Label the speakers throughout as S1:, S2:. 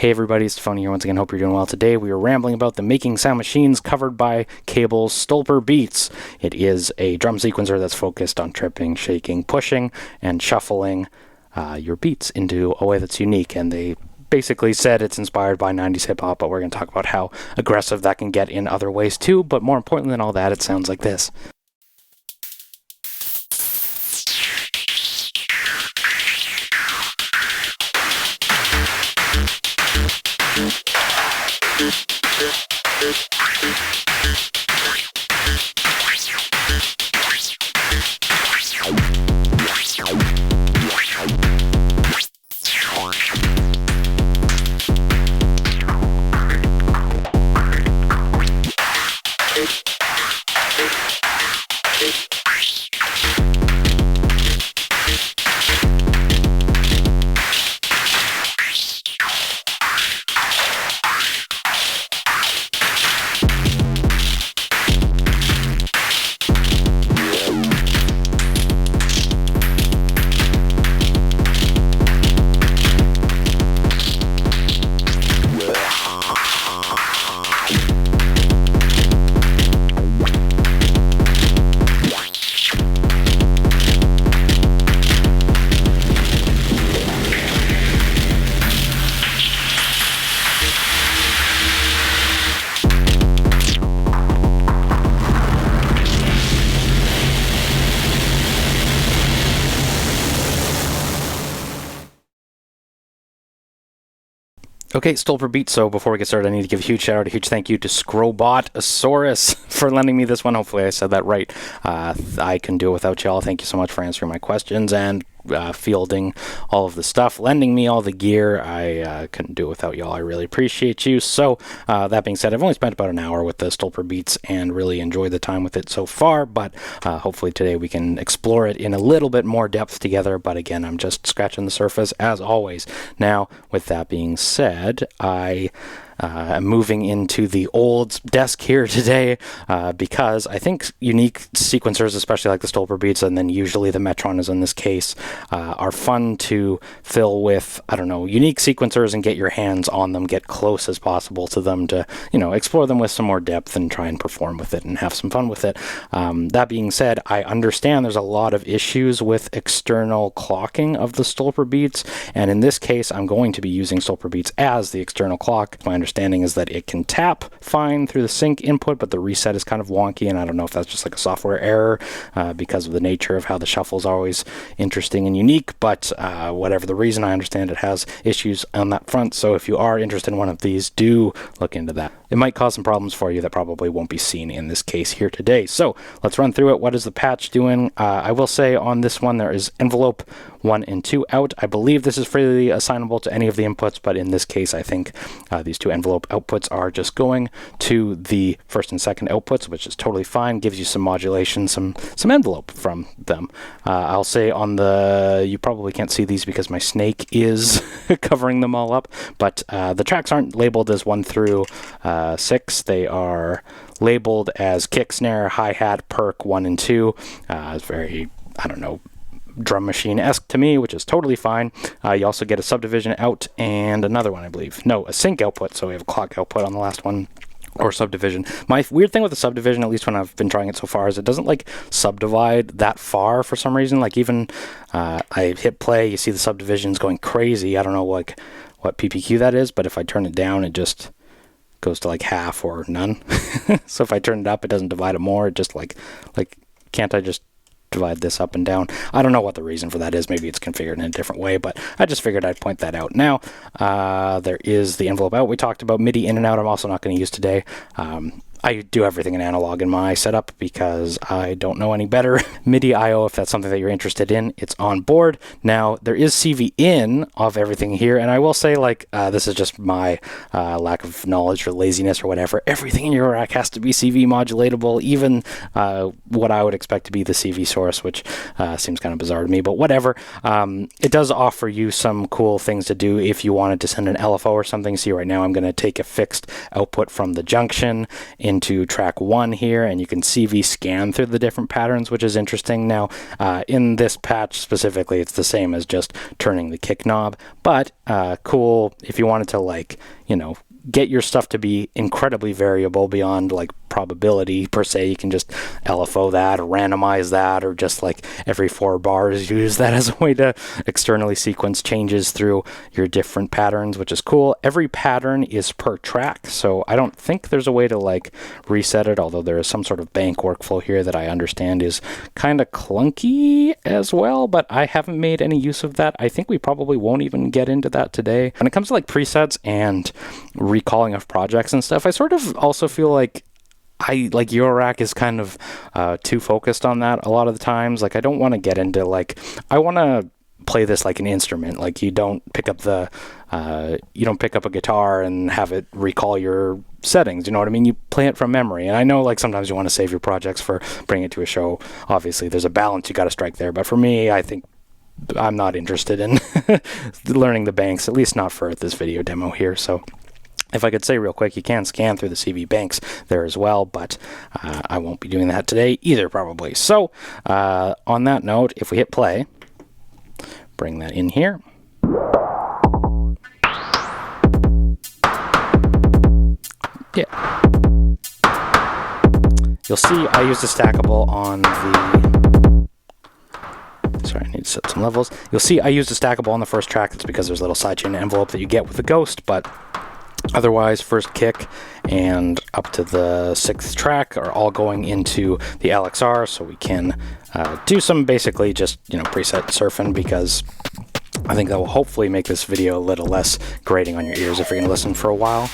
S1: Hey everybody, it's tafony here once again. Hope you're doing well. Today we are rambling about the Making Sound Machines covered by Cable's Stolperbeats. It is a drum sequencer that's focused on tripping, shaking, pushing, and shuffling your beats into a way that's unique. And they basically said it's inspired by 90s hip-hop, but we're going to talk about how aggressive that can get in other ways too. But more important than all that, it sounds like this. Okay, Stolperbeats. So before we get started, I need to give a huge shout out, a huge thank you to Scrobotasaurus for lending me this one. Hopefully I said that right. I can do it without y'all. Thank you so much for answering my questions and fielding all of the stuff, lending me all the gear. I couldn't do it without y'all. I really appreciate you. So that being said, I've only spent about an hour with the Stolperbeats and really enjoyed the time with it so far, but hopefully today we can explore it in a little bit more depth together. But again, I'm just scratching the surface as always. Now, with that being said, I'm moving into the old desk here today because I think unique sequencers, especially like the Stolperbeats and then usually the Metron in this case, are fun to fill with, I don't know, unique sequencers and get your hands on them, get close as possible to them to, you know, explore them with some more depth and try and perform with it and have some fun with it. That being said, I understand there's a lot of issues with external clocking of the Stolperbeats, and in this case, I'm going to be using Stolperbeats as the external clock. My understanding is that it can tap fine through the sync input, but the reset is kind of wonky, and I don't know if that's just like a software error because of the nature of how the shuffle is always interesting and unique, but whatever the reason, I understand it has issues on that front. So if you are interested in one of these, do look into that. It might cause some problems for you that probably won't be seen in this case here today. So let's run through it. What is the patch doing? I will say on this one there is envelope 1 and 2 out. I believe this is freely assignable to any of the inputs, but in this case I think these two envelope outputs are just going to the first and second outputs, which is totally fine. Gives you some modulation, some envelope from them. I'll say on the, you probably can't see these because my snake is covering them all up, but the tracks aren't labeled as 1 through 6. They are labeled as kick, snare, hi-hat, perk 1 and 2. It's very, I don't know, drum machine-esque to me, which is totally fine. You also get a subdivision out and another one, I believe. No, a sync output, so we have a clock output on the last one. Or subdivision. My weird thing with the subdivision, at least when I've been trying it so far, is it doesn't like subdivide that far for some reason. Like even I hit play, you see the subdivisions going crazy. I don't know like what PPQ that is, but if I turn it down, it just goes to like half or none. So if I turn it up, it doesn't divide it more. It just like can't I just divide this up and down? I don't know what the reason for that is. Maybe it's configured in a different way, but I just figured I'd point that out. Now, there is the envelope out. We talked about MIDI in and out. I'm also not going to use today. I do everything in analog in my setup because I don't know any better. MIDI I/O, if that's something that you're interested in, it's on board. Now, there is CV in of everything here, and I will say, like, this is just my lack of knowledge or laziness or whatever. Everything in your rack has to be CV modulatable, even what I would expect to be the CV source, which seems kind of bizarre to me, but whatever. It does offer you some cool things to do if you wanted to send an LFO or something. See, right now I'm going to take a fixed output from the junction into track 1 here, and you can CV scan through the different patterns, which is interesting. Now, in this patch specifically, it's the same as just turning the kick knob, but cool if you wanted to, like, you know, get your stuff to be incredibly variable beyond like probability per se. You can just LFO that or randomize that, or just like every 4 bars use that as a way to externally sequence changes through your different patterns, which is cool. Every pattern is per track, so I don't think there's a way to like reset it, although there is some sort of bank workflow here that I understand is kind of clunky as well, but I haven't made any use of that. I think we probably won't even get into that today. When it comes to like presets and recalling of projects and stuff, I sort of also feel like Eurorack is kind of too focused on that a lot of the times. Like, I don't want to get into like, I want to play this like an instrument. Like, you don't pick up a guitar and have it recall your settings. You know what I mean? You play it from memory. And I know like sometimes you want to save your projects for bringing it to a show. Obviously, there's a balance you got to strike there. But for me, I think I'm not interested in learning the banks, at least not for this video demo here. So if I could say real quick, you can scan through the CV banks there as well, but I won't be doing that today either, probably. So on that note, if we hit play, bring that in here. Yeah. You'll see I used a stackable on the... Sorry, I need to set some levels. You'll see I used a stackable on the first track. That's because there's a little sidechain envelope that you get with the Ghost, but otherwise, first kick and up to the 6th track are all going into the LXR, so we can do some basically just, you know, preset surfing, because I think that will hopefully make this video a little less grating on your ears if you're going to listen for a while.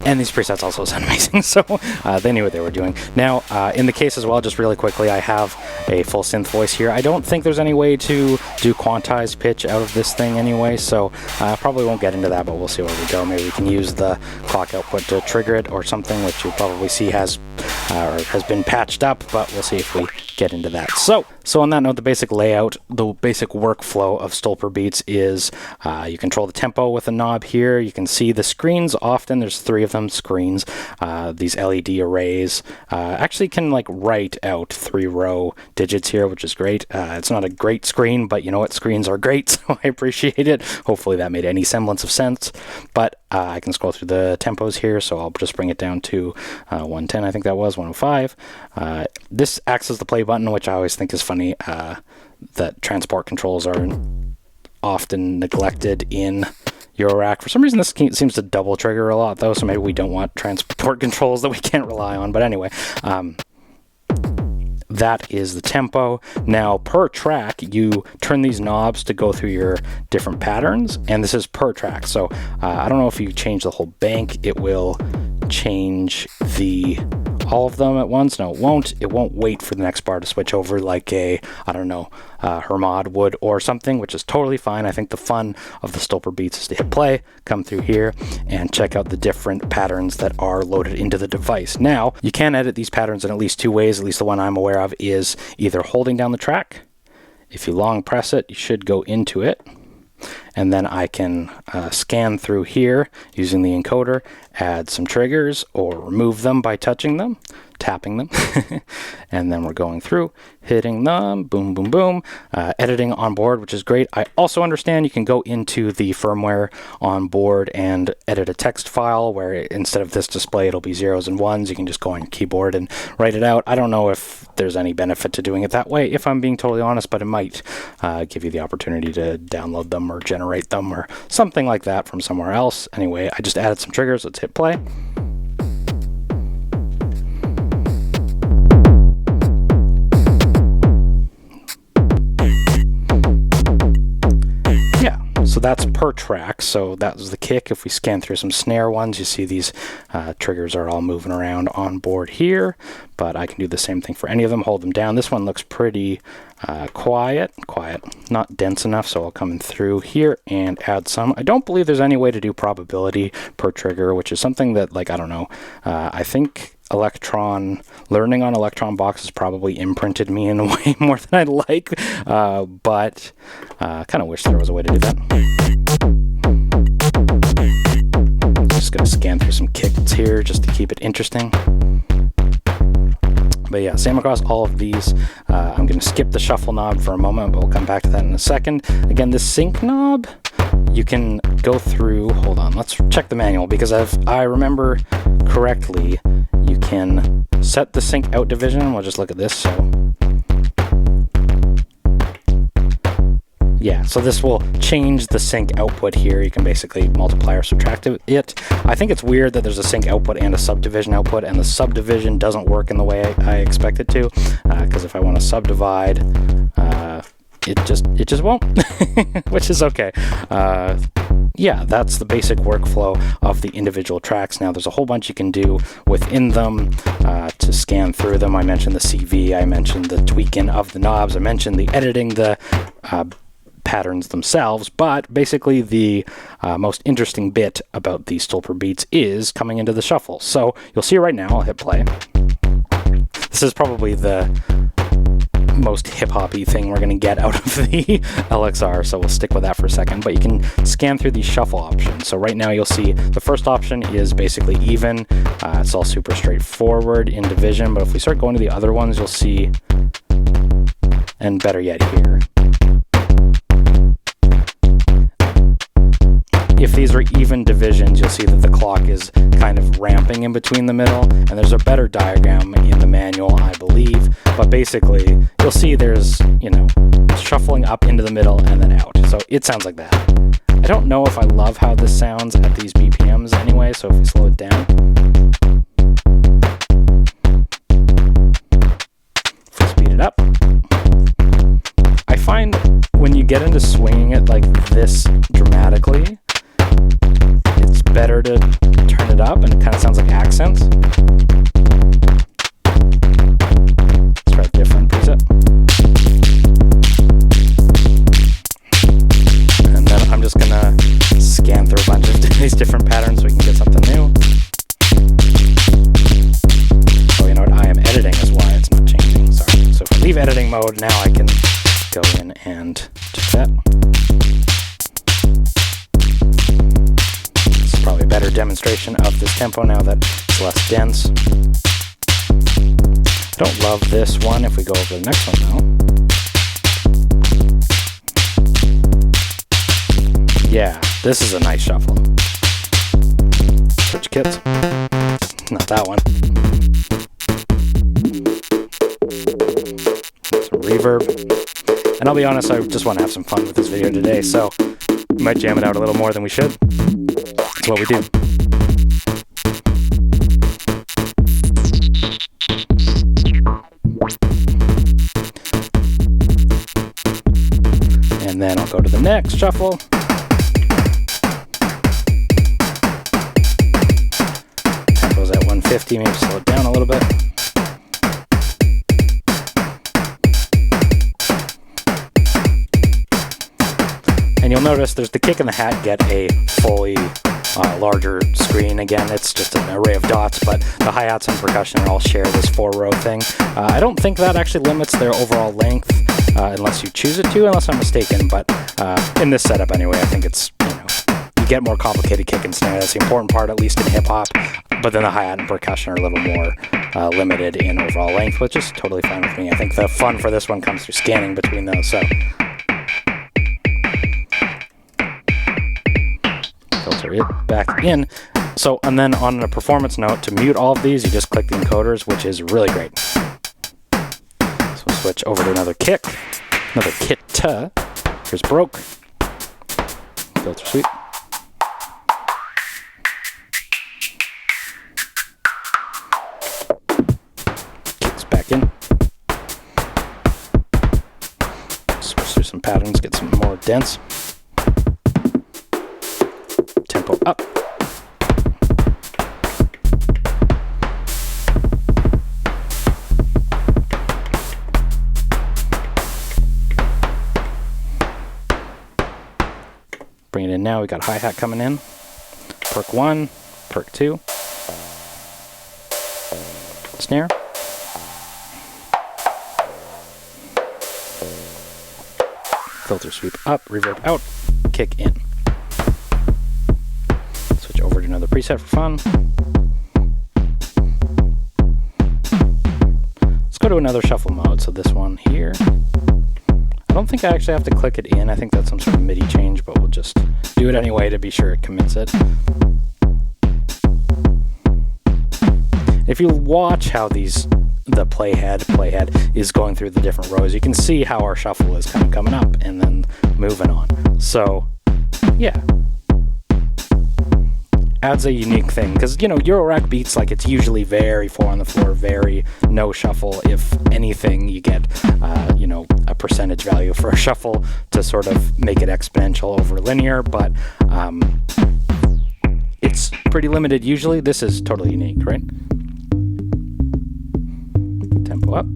S1: And these presets also sound amazing, so they knew what they were doing. Now, in the case as well, just really quickly, I have a full synth voice here. I don't think there's any way to do quantized pitch out of this thing anyway, so I probably won't get into that, but we'll see where we go. Maybe we can use the clock output to trigger it or something, which you'll probably see has been patched up, but we'll see if we get into that. So on that note, the basic layout, the basic workflow of Stolperbeats is you control the tempo with a knob here. You can see the screens often. There's 3 of them screens. These LED arrays actually can like write out 3-row digits here, which is great. It's not a great screen, but you know what? Screens are great, so I appreciate it. Hopefully that made any semblance of sense. But I can scroll through the tempos here, so I'll just bring it down to 110, I think that was, 105. This acts as the play button, which I always think is funny, that transport controls are often neglected in Eurorack. For some reason, this seems to double trigger a lot, though, so maybe we don't want transport controls that we can't rely on. But anyway, that is the tempo. Now, per track, you turn these knobs to go through your different patterns, and this is per track. So I don't know if you change the whole bank, it will change all of them at once. No, it won't. It won't wait for the next bar to switch over like a, I don't know, Hermod would or something, which is totally fine. I think the fun of the Stolperbeats is to hit play, come through here, and check out the different patterns that are loaded into the device. Now, you can edit these patterns in at least 2 ways. At least the one I'm aware of is either holding down the track. If you long press it, you should go into it. And then I can scan through here using the encoder, add some triggers or remove them by touching them, tapping them. And then we're going through, hitting them, boom, boom, boom, editing on board, which is great. I also understand you can go into the firmware on board and edit a text file where instead of this display, it'll be 0s and 1s. You can just go on your keyboard and write it out. I don't know if there's any benefit to doing it that way, if I'm being totally honest, but it might give you the opportunity to download them or generate them or something like that from somewhere else. Anyway, I just added some triggers. Let's hit play. So that's per track, so that was the kick. If we scan through some snare ones, you see these triggers are all moving around on board here, but I can do the same thing for any of them, hold them down. This one looks pretty quiet, not dense enough, so I'll come in through here and add some. I don't believe there's any way to do probability per trigger, which is something that, like, I don't know, I think learning on Electron boxes probably imprinted me in a way more than I'd like, but kind of wish there was a way to do that. Just gonna scan through some kicks here. here just to keep it interesting. But yeah, same across all of these. I'm going to skip the shuffle knob for a moment, but we'll come back to that in a second. Again, this sync knob, you can go through, hold on, let's check the manual, because if I remember correctly, you can set the sync out division. We'll just look at this. So yeah, so this will change the sync output here. You can basically multiply or subtract it. I think it's weird that there's a sync output and a subdivision output, and the subdivision doesn't work in the way I expect it to, because if I want to subdivide, it just won't, which is okay. Yeah, that's the basic workflow of the individual tracks. Now, there's a whole bunch you can do within them to scan through them. I mentioned the CV, I mentioned the tweaking of the knobs, I mentioned the editing the patterns themselves, but basically the most interesting bit about these Stolperbeats is coming into the shuffle. So you'll see right now, I'll hit play. This is probably the most hip-hop-y thing we're going to get out of the LXR, so we'll stick with that for a second. But you can scan through these shuffle options. So right now you'll see the first option is basically even. It's all super straightforward in division, but if we start going to the other ones, you'll see, and better yet here, if these are even divisions, you'll see that the clock is kind of ramping in between the middle, and there's a better diagram in the manual, I believe, but basically you'll see there's, you know, shuffling up into the middle and then out. So it sounds like that. I don't know if I love how this sounds at these BPMs anyway, so if we slow it down, if we speed it up, I find when you get into swinging it like this dramatically, it's better to turn it up, and it kind of sounds like accents. Let's try a different preset. And then I'm just gonna scan through a bunch of these different patterns so we can get something new. Oh, you know what? I am editing is why it's not changing. Sorry. So if I leave editing mode, now I can go in and check that. Probably a better demonstration of this tempo now that it's less dense. I don't love this one. If we go over to the next one now. Yeah, this is a nice shuffle. Switch kits. Not that one. Some reverb. And I'll be honest, I just want to have some fun with this video today, so we might jam it out a little more than we should. That's what we do. And then I'll go to the next shuffle. Tempo's at 150, maybe slow it down a little bit. And you'll notice there's the kick and the hat get a fully larger screen. Again, it's just an array of dots, but the hi-hats and percussion all share this 4-row thing. I don't think that actually limits their overall length unless you choose it to, unless I'm mistaken, but in this setup anyway, I think it's, you know, you get more complicated kick and snare. That's the important part, at least in hip-hop, but then the hi-hat and percussion are a little more limited in overall length, which is totally fine with me. I think the fun for this one comes through scanning between those, so filter it back in. So, and then on a performance note, to mute all of these, you just click the encoders, which is really great. So we'll switch over to another kick, another kit. Here's broke. Filter sweep. Kicks back in. Switch through some patterns, get some more dense. Tempo up. Bring it in now. We got hi-hat coming in. Perk 1, perk 2. Snare. Filter sweep up, reverb out, kick in. Switch over to another preset for fun. go to another shuffle mode. So this one here. I don't think I actually have to click it in. I think that's some sort of MIDI change, but we'll just do it anyway to be sure it commits it. If you watch how the playhead is going through the different rows, you can see how our shuffle is kind of coming up and then moving on. So, yeah. Adds a unique thing, because, you know, Eurorack beats, like, it's usually very 4 on the floor, very no shuffle. If anything, you get, you know, a percentage value for a shuffle to sort of make it exponential over linear, but it's pretty limited usually. This is totally unique, right? Tempo up.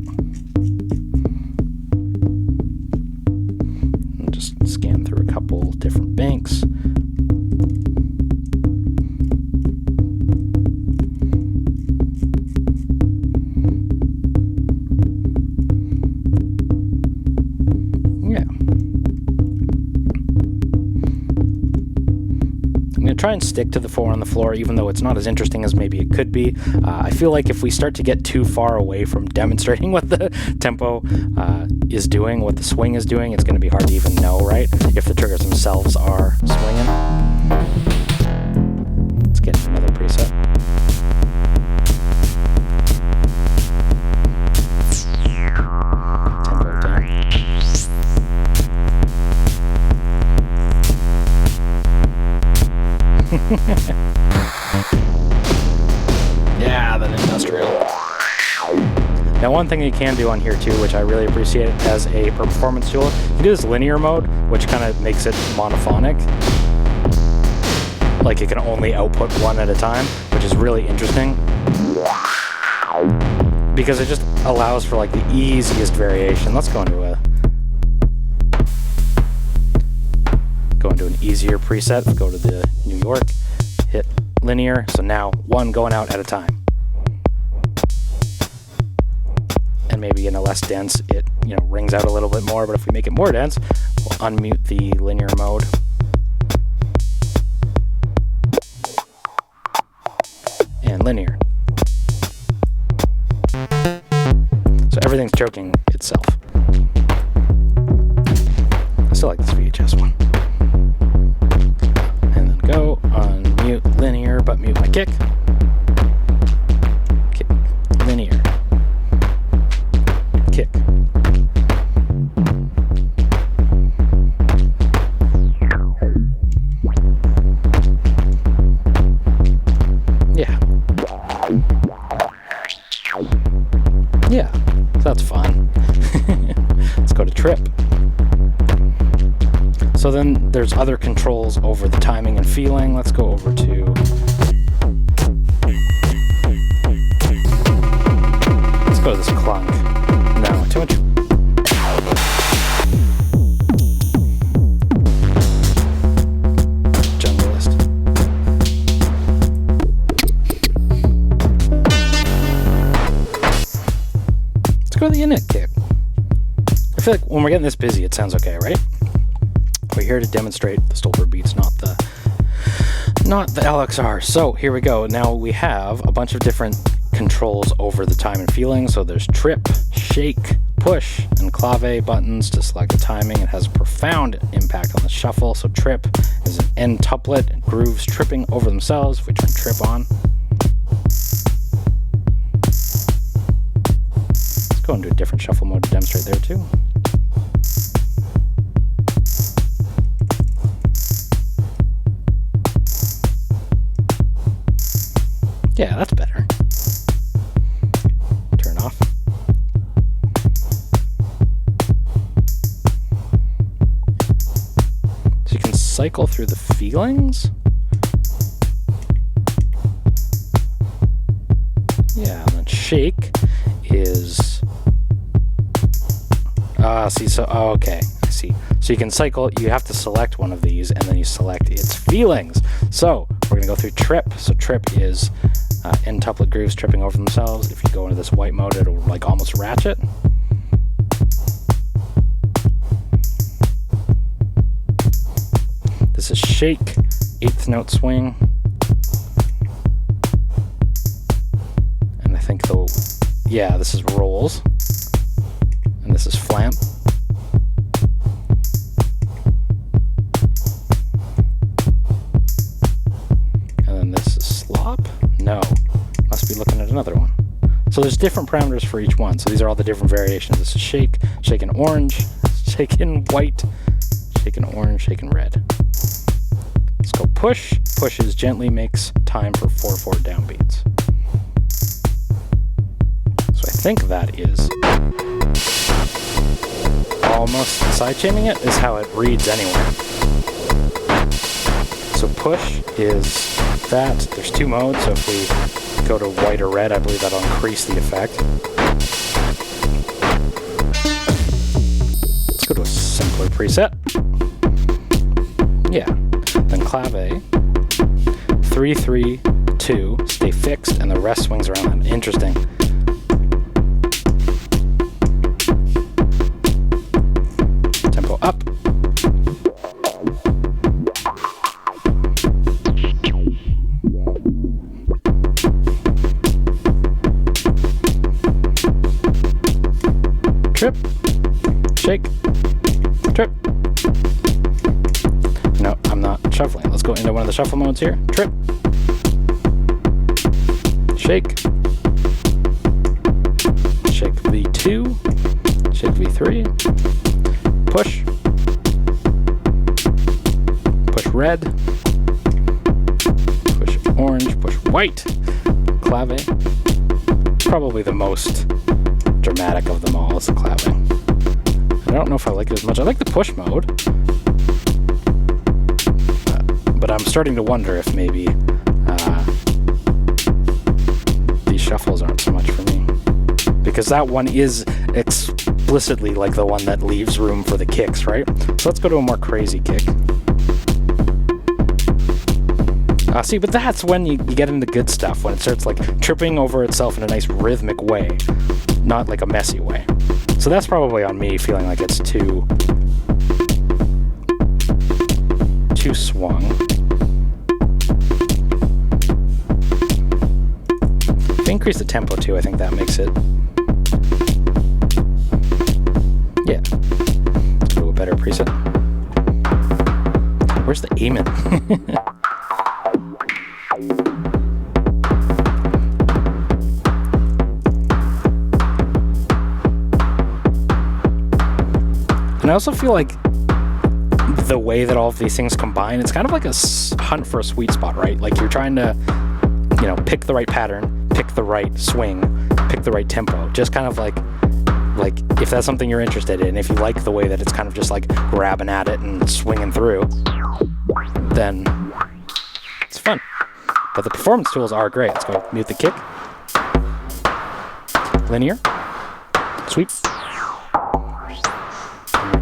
S1: And just scan through a couple different banks. Try and stick to the 4 on the floor, even though it's not as interesting as maybe it could be. I feel like if we start to get too far away from demonstrating what the tempo is doing, what the swing is doing, it's going to be hard to even know, right? If the triggers themselves are swinging. Let's get another preset. Tempo down. Yeah, that industrial. Now, one thing you can do on here too, which I really appreciate as a performance tool, you can do this linear mode, which kind of makes it monophonic. Like it can only output one at a time, which is really interesting. Because it just allows for like the easiest variation. Let's go into an easier preset. Let's go to the New York, hit linear. So now one going out at a time. And maybe in a less dense, it, you know, rings out a little bit more, but if we make it more dense, we'll unmute the linear mode. And linear. So everything's choking itself. I still like this VHS one. And then go unmute linear, but mute my kick. Kick, linear. Kick. Yeah. Yeah, so that's fun. Let's go to trip. So then there's other controls over the timing and feeling. Let's go over to... Let's go to this clunk. No, too much. Junglist. Let's go to the init kick. I feel like when we're getting this busy, it sounds okay, right? We're here to demonstrate the Stolperbeats, not the LXR. So here we go. Now we have a bunch of different controls over the time and feeling. So there's trip, shake, push, and clave buttons to select the timing. It has a profound impact on the shuffle. So trip is an end tuplet, and grooves tripping over themselves. If we turn trip on, let's go into a different shuffle mode to demonstrate there too. Yeah, that's better. Turn off. So you can cycle through the feelings. Yeah, and then shake is... okay, I see. So you can cycle, you have to select one of these, and then you select its feelings. So we're gonna go through trip. So trip is end tuplet grooves tripping over themselves. If you go into this white mode, it'll like almost ratchet. This is shake, 8th note swing. And I think the yeah, this is rolls. And this is flam. And then this is slop? No. Must be looking at another one. So there's different parameters for each one. So these are all the different variations. This is shake, shaken orange, shaken white, shaken orange, shaken red. Let's go push. Pushes gently makes time for 4/4 downbeats. So I think that is almost sidechaining it is how it reads anyway. So push is that. There's two modes, so if we go to white or red, I believe that'll increase the effect. Let's go to a simpler preset. Yeah. Then clave 3-3-2, stay fixed, and the rest swings around. Interesting. Tempo up. Trip, shake, trip. No, I'm not shuffling. Let's go into one of the shuffle modes here. Trip, shake, shake V2, shake V3, push, push red, push orange, push white, clave. Probably the most dramatic of them all is the claving. I don't know if I like it as much. I like the push mode, but I'm starting to wonder if maybe these shuffles aren't so much for me, because that one is explicitly like the one that leaves room for the kicks, right? So let's go to a more crazy kick. See, but that's when you get into good stuff, when it starts like tripping over itself in a nice rhythmic way, not like a messy way. So that's probably on me feeling like it's too swung. If we increase the tempo too, I think that makes it, yeah, let's go to a better preset. Where's the aiming? And I also feel like the way that all of these things combine, it's kind of like a hunt for a sweet spot, right? Like you're trying to, you know, pick the right pattern, pick the right swing, pick the right tempo. Just kind of like if that's something you're interested in, if you like the way that it's kind of just like grabbing at it and swinging through, then it's fun. But the performance tools are great. Let's go mute the kick. Linear. Sweep.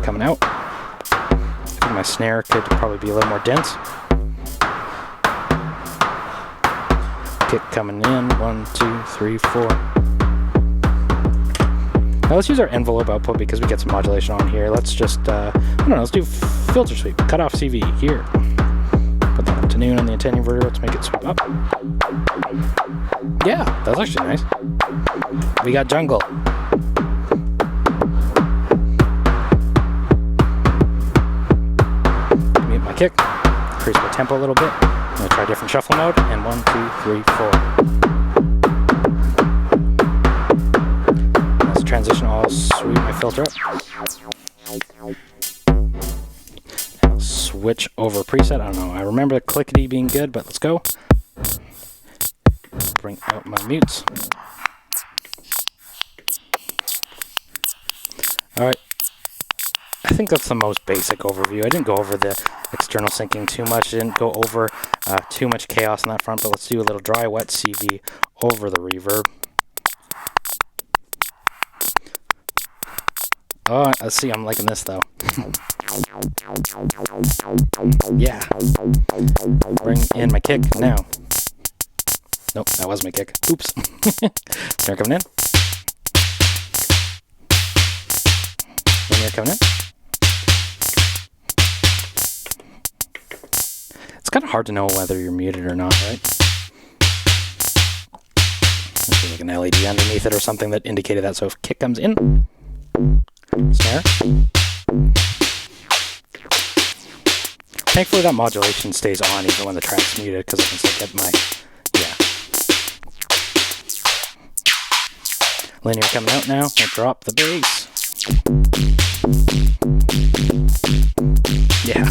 S1: Coming out. I think my snare could probably be a little more dense. Kick coming in. 1, 2, 3, 4. Now let's use our envelope output because we get some modulation on here. Let's just, I don't know, let's do filter sweep. Cut off CV here. Put that up to noon on the antenna inverter. Let's make it sweep up. Yeah, that's actually nice. We got jungle. Mute my kick. Increase my tempo a little bit. I'm going to try a different shuffle mode. And 1, 2, 3, 4. Let's transition all, sweep my filter up. I'll switch over preset. I don't know. I remember the clickety being good, but let's go. Bring out my mutes. Alright, I think that's the most basic overview. I didn't go over the external syncing too much. I didn't go over too much chaos on that front, but let's do a little dry wet CV over the reverb. Oh, let's see, I'm liking this though. Yeah. Bring in my kick now. Nope, that was my kick. Oops. Snare coming in. Linear coming in. It's kind of hard to know whether you're muted or not, right? There's like an LED underneath it or something that indicated that. So if kick comes in, snare. Thankfully that modulation stays on even when the track's muted, because I can still get my, linear coming out now. We'll drop the bass. Yeah.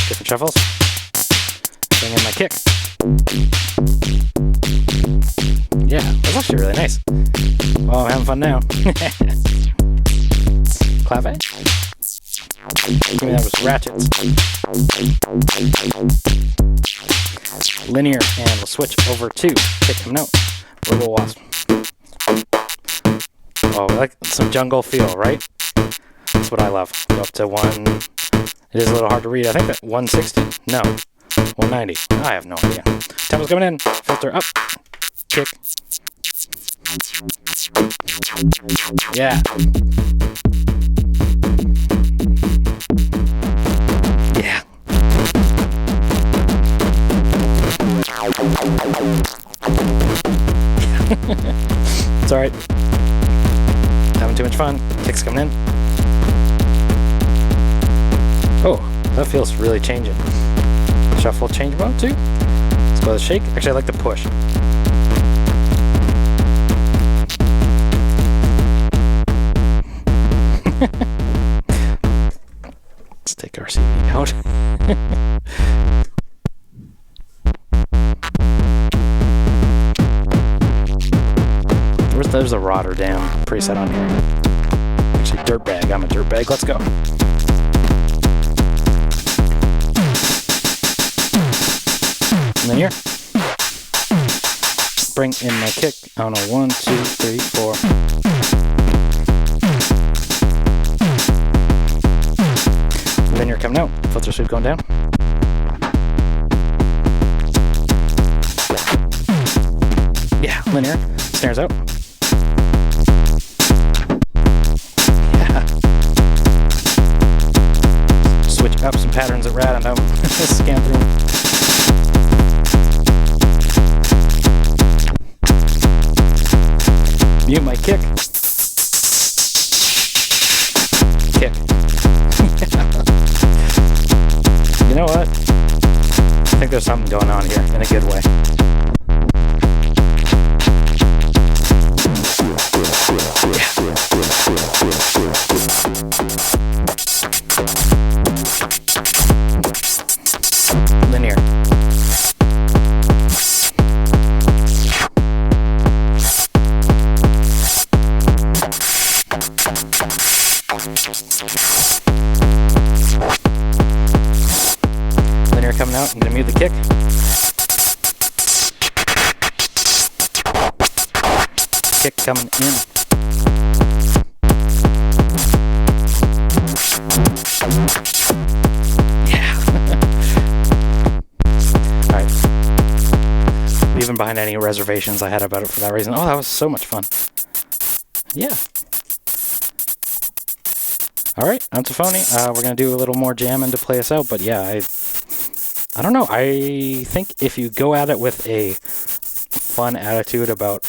S1: Different shuffles. Bring in my kick. Yeah, that's actually really nice. Oh, I'm having fun now. Clave. Give me that was ratchets. Linear, and we'll switch over to kick coming out. Little wasp. Oh, we like some jungle feel, right? That's what I love. Go up to one. It is a little hard to read. I think that 160. No, 190. I have no idea. Tempo's coming in. Filter up. Kick. Yeah. Yeah. It's alright. Having too much fun. Kick's coming in. Oh, that feels really changing. Shuffle change mode too. Let's go to shake. Actually, I like the push. Let's take our CD out. There's a Rotterdam preset on here. Actually, dirtbag. I'm a dirtbag. Let's go. Linear. Bring in my kick. On a 1, 2, 3, 4. Linear coming out. Filter sweep going down. Yeah, linear. Snares out. Yeah. Switch up some patterns at random. Scan through them. Mute my kick. Kick. You know what? I think there's something going on here in a good way. Linear. Linear coming out. I'm going to mute the kick. Kick coming in. Yeah. Alright. Even behind any reservations I had about it for that reason. Oh, that was so much fun. Yeah. Alright, on tafony. We're going to do a little more jamming to play us out, but yeah, I don't know. I think if you go at it with a fun attitude about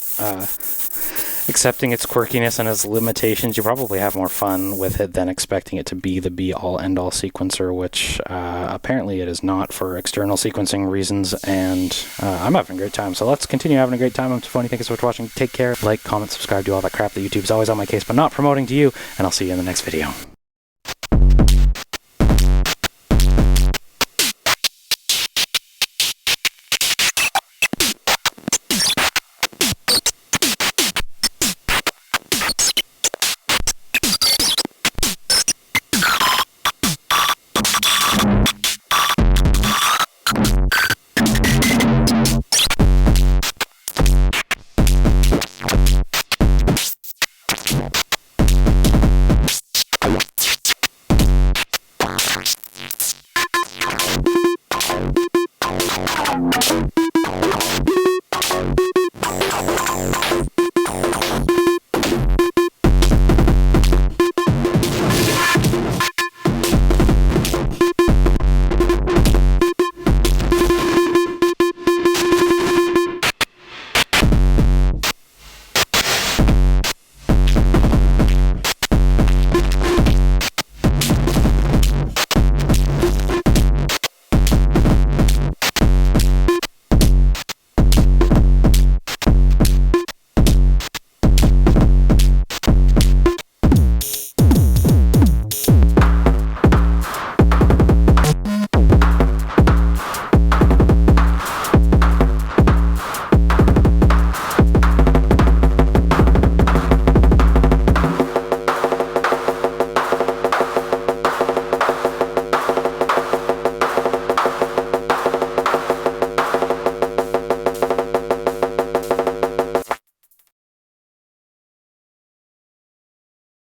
S1: accepting its quirkiness and its limitations, you probably have more fun with it than expecting it to be the be-all, end-all sequencer, which apparently it is not for external sequencing reasons, and I'm having a great time. So let's continue having a great time. I'm tafony. Thank you so much for watching. Take care. Like, comment, subscribe, do all that crap that YouTube's always on my case, but not promoting to you, and I'll see you in the next video.